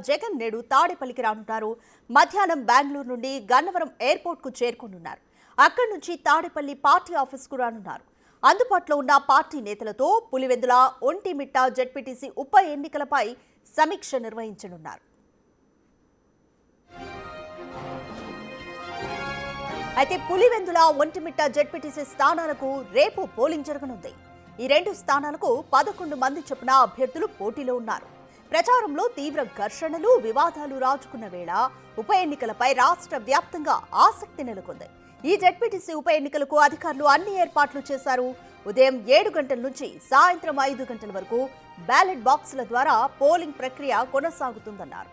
జగన్ నేడు తాడేపల్లికి రానున్నారు. మధ్యాహ్నం బెంగళూరు నుండి గన్నవరం ఎయిర్పోర్ట్ కు చేరుకోనున్నారు. అక్కడి నుంచి తాడేపల్లి పార్టీ ఆఫీస్ కు రానున్నారు. అందుబాటులో ఉన్న పార్టీ నేతలతో పులివెందుల ఒంటిమిట్ట జెడ్పీటీసీ ఉప ఎన్నికలపై సమీక్ష నిర్వహించనున్నారు. అయితే పులివెందుల ఒంటిమిట్ట జెడ్పీటీసీ స్థానాలకు రేపు పోలింగ్ జరగనుంది. ఈ రెండు స్థానాలకు 11 మంది చొప్పున అభ్యర్థులు పోటీలో ఉన్నారు. ప్రచారంలో తీవ్ర ఘర్షణలు, వివాదాలు రాజుకున్న వేళ ఉప ఎన్నికలపై రాష్ట్ర వ్యాప్తంగా ఆసక్తి నెలకొంది. ఈ జెడ్పీటీసీ ఉప ఎన్నికలకు అధికారులు అన్ని ఏర్పాట్లు చేశారు. ఉదయం 7 గంటల నుంచి సాయంత్రం 5 గంటల వరకు బ్యాలెట్ బాక్సుల ద్వారా పోలింగ్ ప్రక్రియ కొనసాగుతుందన్నారు.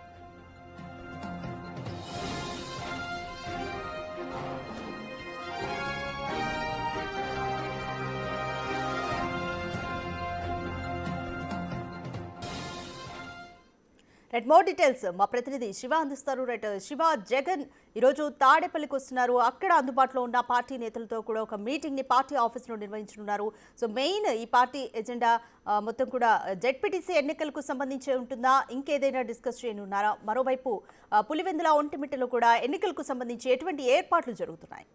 మోర్ డీటెయిల్స్ మా ప్రతినిధి శివ అందిస్తారు. శివ, జగన్ ఈరోజు తాడేపల్లికి వస్తున్నారు. అక్కడ అందుబాటులో ఉన్న పార్టీ నేతలతో కూడా ఒక మీటింగ్ ని పార్టీ ఆఫీస్ లో నిర్వహించనున్నారు. సో మెయిన్ ఈ పార్టీ ఎజెండా మొత్తం కూడా జెడ్పీటీసీ ఎన్నికలకు సంబంధించి ఉంటుందా, ఇంకేదైనా డిస్కస్ చేయనున్నారా? మరోవైపు పులివెందుల ఒంటిమిట్టలో కూడా ఎన్నికలకు సంబంధించి ఎటువంటి ఏర్పాట్లు జరుగుతున్నాయి?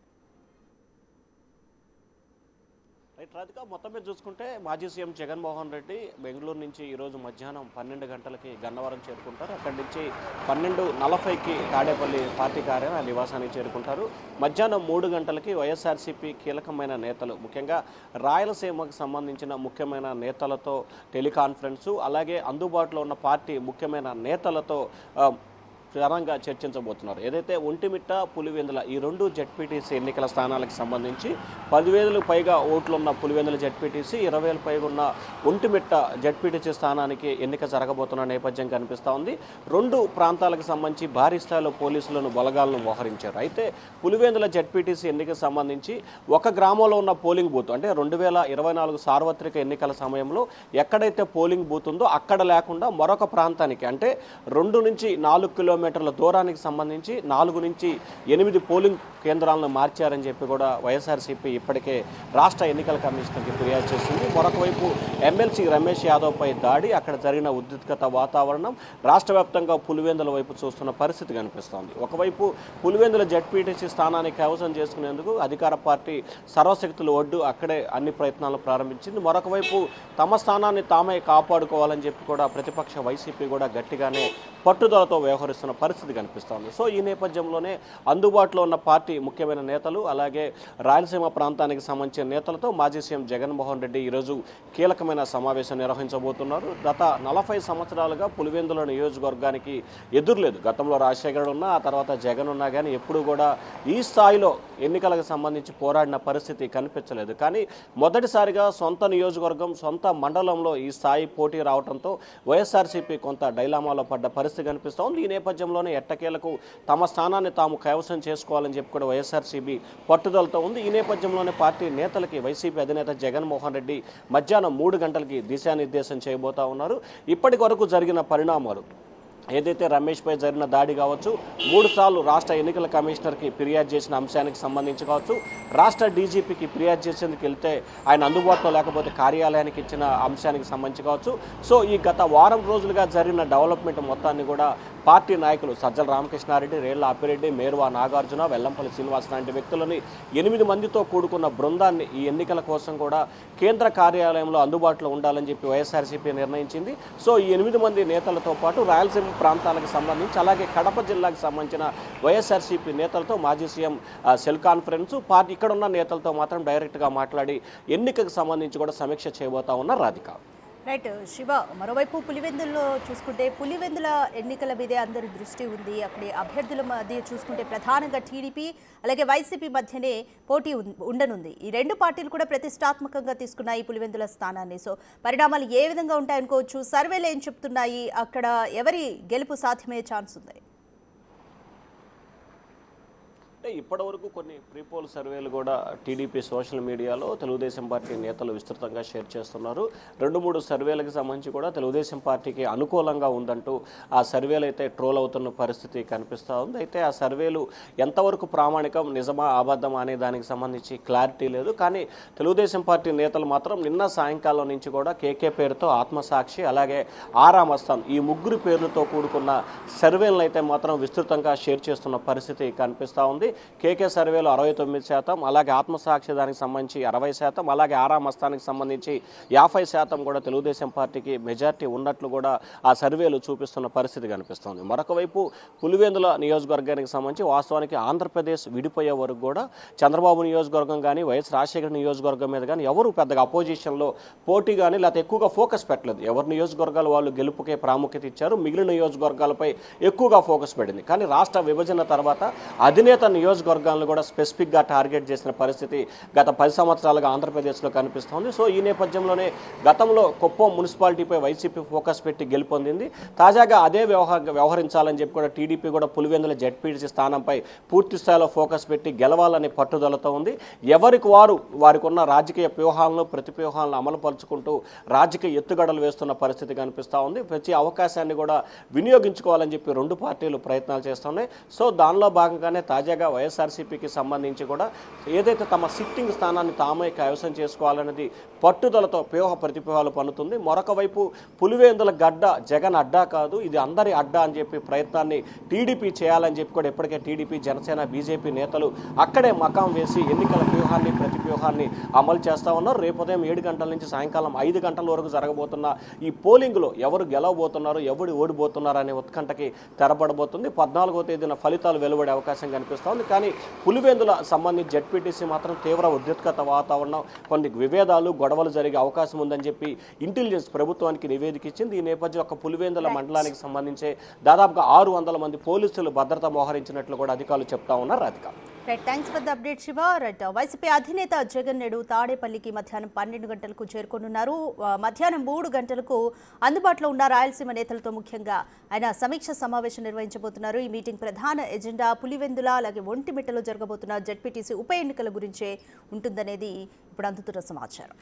రాధిక, మొత్తం మీద చూసుకుంటే మాజీ సీఎం జగన్మోహన్ రెడ్డి బెంగళూరు నుంచి ఈరోజు మధ్యాహ్నం 12 గంటలకి గన్నవరం చేరుకుంటారు. అక్కడి నుంచి 12:40కి తాడేపల్లి పార్టీ కార్యాలయం నివాసానికి చేరుకుంటారు. మధ్యాహ్నం 3 గంటలకి వైఎస్ఆర్సీపీ కీలకమైన నేతలు, ముఖ్యంగా రాయలసీమకు సంబంధించిన ముఖ్యమైన నేతలతో టెలికాన్ఫరెన్సు, అలాగే అందుబాటులో ఉన్న పార్టీ ముఖ్యమైన నేతలతో ప్రధానంగా చర్చించబోతున్నారు. ఏదైతే ఒంటిమిట్ట, పులివెందుల ఈ రెండు జెడ్పీటీసీ ఎన్నికల స్థానాలకు సంబంధించి 10,000 పైగా ఓట్లున్న పులివెందుల జెడ్పీటీసీ, 20,000 పైగా ఉన్న ఒంటిమిట్ట జెడ్పీటీసీ స్థానానికి ఎన్నిక జరగబోతున్న నేపథ్యం కనిపిస్తూ ఉంది. రెండు ప్రాంతాలకు సంబంధించి భారీ స్థాయిలో పోలీసులను బలగాలను మోహరించారు. అయితే పులివెందుల జెడ్పీటీసీ ఎన్నికకు సంబంధించి ఒక గ్రామంలో ఉన్న పోలింగ్ బూత్, అంటే 2024 సార్వత్రిక ఎన్నికల సమయంలో ఎక్కడైతే పోలింగ్ బూత్ ఉందో అక్కడ లేకుండా మరొక ప్రాంతానికి, అంటే 2 నుంచి 4 కిలోమీటర్ల దూరానికి సంబంధించి 4 నుంచి 8 పోలింగ్ కేంద్రాలను మార్చారని చెప్పి కూడా వైఎస్ఆర్సీపీ ఇప్పటికే రాష్ట్ర ఎన్నికల కమిషన్కి ఫిర్యాదు చేసింది. మరొక వైపు ఎమ్మెల్సీ రమేష్ యాదవ్పై దాడి, అక్కడ జరిగిన ఉద్రిక్తత వాతావరణం రాష్ట్ర వ్యాప్తంగా పులివెందుల వైపు చూస్తున్న పరిస్థితి కనిపిస్తోంది. ఒకవైపు పులివెందుల జెడ్పీటీసీ స్థానానికి కైవసం చేసుకునేందుకు అధికార పార్టీ సర్వశక్తులు ఒడ్డు అక్కడే అన్ని ప్రయత్నాలు ప్రారంభించింది. మరొక వైపు తమ స్థానాన్ని తామే కాపాడుకోవాలని చెప్పి కూడా ప్రతిపక్ష వైసీపీ కూడా గట్టిగానే పట్టుదలతో వ్యవహరిస్తున్న పరిస్థితి కనిపిస్తోంది. సో ఈ నేపథ్యంలోనే అందుబాటులో ఉన్న పార్టీ ముఖ్యమైన నేతలు, అలాగే రాయలసీమ ప్రాంతానికి సంబంధించిన నేతలతో మాజీ సీఎం జగన్మోహన్ రెడ్డి ఈరోజు కీలకమైన సమావేశం నిర్వహించబోతున్నారు. గత 40 సంవత్సరాలుగా పులివెందుల నియోజకవర్గానికి ఎదురులేదు. గతంలో రాజశేఖర్ ఉన్నా, ఆ తర్వాత జగన్ ఉన్నా కానీ ఎప్పుడు కూడా ఈ స్థాయిలో ఎన్నికలకు సంబంధించి పోరాడిన పరిస్థితి కనిపించలేదు. కానీ మొదటిసారిగా సొంత నియోజకవర్గం, సొంత మండలంలో ఈ స్థాయి పోటీ రావడంతో వైఎస్ఆర్సీపీ కొంత డైలామాలో పడ్డ పరిస్థితి కనిపిస్తోంది. ఈ నేపథ్యంలోనే ఎట్టకేలకు తమ స్థానాన్ని తాము కైవసం చేసుకోవాలని చెప్పి కూడా వైఎస్ఆర్సీపీ పట్టుదలతో ఉంది. ఈ నేపథ్యంలోనే పార్టీ నేతలకి వైసీపీ అధినేత జగన్మోహన్ రెడ్డి మధ్యాహ్నం 3 గంటలకి దిశానిర్దేశం చేయబోతా ఉన్నారు. ఇప్పటి వరకు జరిగిన పరిణామాలు, ఏదైతే రమేష్పై జరిగిన దాడి కావచ్చు, 3 సార్లు రాష్ట్ర ఎన్నికల కమిషనర్కి ఫిర్యాదు చేసిన అంశానికి సంబంధించి కావచ్చు, రాష్ట్ర డీజీపీకి ఫిర్యాదు చేసేందుకు వెళ్తే ఆయన అందుబాటులో లేకపోతే కార్యాలయానికి ఇచ్చిన అంశానికి సంబంధించి కావచ్చు. సో ఈ గత వారం రోజులుగా జరిగిన డెవలప్మెంట్ మొత్తాన్ని కూడా పార్టీ నాయకులు సజ్జల రామకృష్ణారెడ్డి, రేళ్ల అప్పిరెడ్డి, మేరువా నాగార్జున, వెల్లంపల్లి శ్రీనివాస్ లాంటి వ్యక్తులని 8 మందితో కూడుకున్న బృందాన్ని ఈ ఎన్నికల కోసం కూడా కేంద్ర కార్యాలయంలో అందుబాటులో ఉండాలని చెప్పి వైఎస్ఆర్సీపీ నిర్ణయించింది. సో ఈ 8 మంది నేతలతో పాటు రాయలసీమ ప్రాంతాలకు సంబంధించి, అలాగే కడప జిల్లాకు సంబంధించిన వైఎస్ఆర్సీపీ నేతలతో మాజీ సీఎం సెల్ కాన్ఫరెన్స్, పార్టీ ఇక్కడ ఉన్న నేతలతో మాత్రం డైరెక్ట్గా మాట్లాడి ఎన్నికకు సంబంధించి కూడా సమీక్ష చేయబోతా ఉన్న రాధిక. రైట్ శివ, మరోవైపు పులివెందుల్లో చూసుకుంటే పులివెందుల ఎన్నికల మీదే అందరి దృష్టి ఉంది. అక్కడి అభ్యర్థుల మధ్య చూసుకుంటే ప్రధానంగా టీడీపీ అలాగే వైసీపీ మధ్యనే పోటీ ఉండనుంది. ఈ రెండు పార్టీలు కూడా ప్రతిష్టాత్మకంగా తీసుకున్నాయి పులివెందుల స్థానాన్ని. సో పరిణామాలు ఏ విధంగా ఉంటాయనుకోవచ్చు? సర్వేలు ఏం చెప్తున్నాయి? అక్కడ ఎవరి గెలుపు సాధ్యమయ్యే ఛాన్స్ ఉంది? అంటే ఇప్పటివరకు కొన్ని ప్రీపోల్ సర్వేలు కూడా టీడీపీ సోషల్ మీడియాలో తెలుగుదేశం పార్టీ నేతలు విస్తృతంగా షేర్ చేస్తున్నారు. 2-3 సర్వేలకు సంబంధించి కూడా తెలుగుదేశం పార్టీకి అనుకూలంగా ఉందంటూ ఆ సర్వేలు అయితే ట్రోల్ అవుతున్న పరిస్థితి కనిపిస్తూ ఉంది. అయితే ఆ సర్వేలు ఎంతవరకు ప్రామాణికం, నిజమా అబద్ధమా అనే దానికి సంబంధించి క్లారిటీ లేదు. కానీ తెలుగుదేశం పార్టీ నేతలు మాత్రం నిన్న సాయంకాలం నుంచి కూడా కేకే పేరుతో ఆత్మసాక్షి, అలాగే ఆరామస్థాన్ ఈ ముగ్గురు పేర్లతో కూడుకున్న సర్వేలను అయితే మాత్రం విస్తృతంగా షేర్ చేస్తున్న పరిస్థితి కనిపిస్తూ ఉంది. కేకే సర్వేలో 69%, అలాగే ఆత్మసాక్షి దానికి సంబంధించి 60%, అలాగే ఆరామస్థానికి సంబంధించి 50% కూడా తెలుగుదేశం పార్టీకి మెజార్టీ ఉన్నట్లు కూడా ఆ సర్వేలు చూపిస్తున్న పరిస్థితి కనిపిస్తుంది. మరొక వైపు పులివెందుల నియోజకవర్గానికి సంబంధించి వాస్తవానికి ఆంధ్రప్రదేశ్ విడిపోయే వరకు కూడా చంద్రబాబు నియోజకవర్గం కానీ వైఎస్ రాజశేఖర నియోజకవర్గం మీద కానీ ఎవరు పెద్దగా అపోజిషన్లో పోటీ కానీ లేకపోతే ఎక్కువగా ఫోకస్ పెట్టలేదు. ఎవరి నియోజకవర్గాలు వాళ్ళు గెలుపుకే ప్రాముఖ్యత ఇచ్చారు. మిగిలిన నియోజకవర్గాలపై ఎక్కువగా ఫోకస్ పడింది. కానీ రాష్ట్ర విభజన తర్వాత అధినేత నియోజకవర్గాలను కూడా స్పెసిఫిక్గా టార్గెట్ చేసిన పరిస్థితి గత 10 సంవత్సరాలుగా ఆంధ్రప్రదేశ్లో కనిపిస్తోంది. సో ఈ నేపథ్యంలోనే గతంలో కుప్పం మున్సిపాలిటీపై వైసీపీ ఫోకస్ పెట్టి గెలుపొందింది. తాజాగా అదే వ్యవహరించాలని చెప్పి కూడా టీడీపీ కూడా పులివెందుల జెడ్పీటీసీ స్థానంపై పూర్తి స్థాయిలో ఫోకస్ పెట్టి గెలవాలని పట్టుదలతో ఉంది. ఎవరికి వారికి ఉన్న రాజకీయ వ్యూహాలను ప్రతివ్యూహాలను అమలుపరుచుకుంటూ రాజకీయ ఎత్తుగడలు వేస్తున్న పరిస్థితి కనిపిస్తూ ఉంది. ప్రతి అవకాశాన్ని కూడా వినియోగించుకోవాలని చెప్పి రెండు పార్టీలు ప్రయత్నాలు చేస్తున్నాయి. సో దానిలో భాగంగానే తాజాగా వైఎస్ఆర్సీపీకి సంబంధించి కూడా ఏదైతే తమ సిట్టింగ్ స్థానాన్ని తామే కైవసం చేసుకోవాలన్నది పట్టుదలతో ప్రతివ్యూహాలు పన్నుతుంది. మరొక వైపు పులివెందుల గడ్డ జగన్ అడ్డా కాదు, ఇది అందరి అడ్డా అని చెప్పి ప్రయత్నాన్ని టీడీపీ చేయాలని చెప్పి కూడా ఇప్పటికే టీడీపీ, జనసేన, బీజేపీ నేతలు అక్కడే మకాం వేసి ఎన్నికల వ్యూహాన్ని ప్రతివ్యూహాన్ని అమలు చేస్తూ ఉన్నారు. రేపు ఉదయం 7 గంటల నుంచి సాయంకాలం 5 గంటల వరకు జరగబోతున్న ఈ పోలింగ్లో ఎవరు గెలవబోతున్నారు, ఎవరు ఓడిపోతున్నారు అనే ఉత్కంఠకి తెరపడబోతుంది. 14వ తేదీన ఫలితాలు వెలువడే అవకాశం కనిపిస్తోంది. కానీ పులివెందుల సంబంధించి జెడ్పీటీసీ మాత్రం తీవ్ర ఉద్రిక్తత వాతావరణం, కొన్ని విభేదాలు, గొడవలు జరిగే అవకాశం ఉందని చెప్పి ఇంటెలిజెన్స్ ప్రభుత్వానికి నివేదిక ఇచ్చింది. ఈ నేపథ్యంలో ఒక పులివెందుల మండలానికి సంబంధించి దాదాపుగా 600 మంది పోలీసులు భద్రత మోహరించినట్లు కూడా అధికారులు చెప్తా ఉన్నారు. Radhika, right, thanks for the update Shiva. Right, YCP అధినేత జగన్ నేడు తాడేపల్లికి మధ్యాహ్నం 12 గంటలకు చేరుకోనున్నారు. మధ్యాహ్నం 3 గంటలకు అందుబాటులో ఉన్న రాయలసీమ నేతలతో ముఖ్యంగా ఆయన సమీక్ష సమావేశం నిర్వహించబోతున్నారు. ఈ మీటింగ్ ప్రధాన ఎజెండా పులివెందుల అలాగే ఒంటిమిట్టలో జరగబోతున్న జెడ్పీటీసీ ఉప ఎన్నికల గురించే ఉంటుందనేది ఇప్పుడు అందుతున్న సమాచారం.